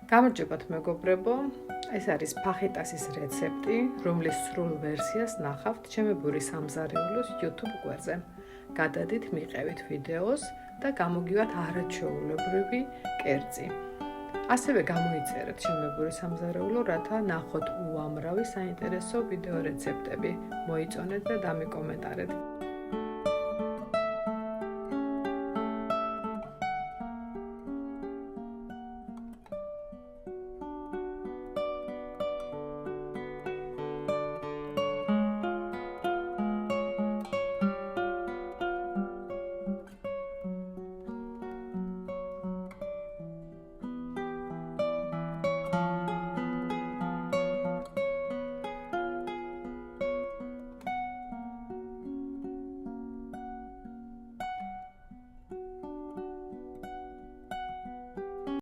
გამარჯობათ მეგობრებო, ეს არის ფახიტასის რეცეპტი, რომლის სრულ ვერსიას ნახავთ ჩემებური სამზარეულოს YouTube გვერდზე. გადადით, მიყევით ვიდეოს და გამოგივათ არაჩვეულებრივი კერძი. ასევე გამოიწერეთ ჩემებური სამზარეულო, რათა ნახოთ უამრავი საინტერესო ვიდეო რეცეპტები. მოიწონეთ და დამიკომენტარეთ.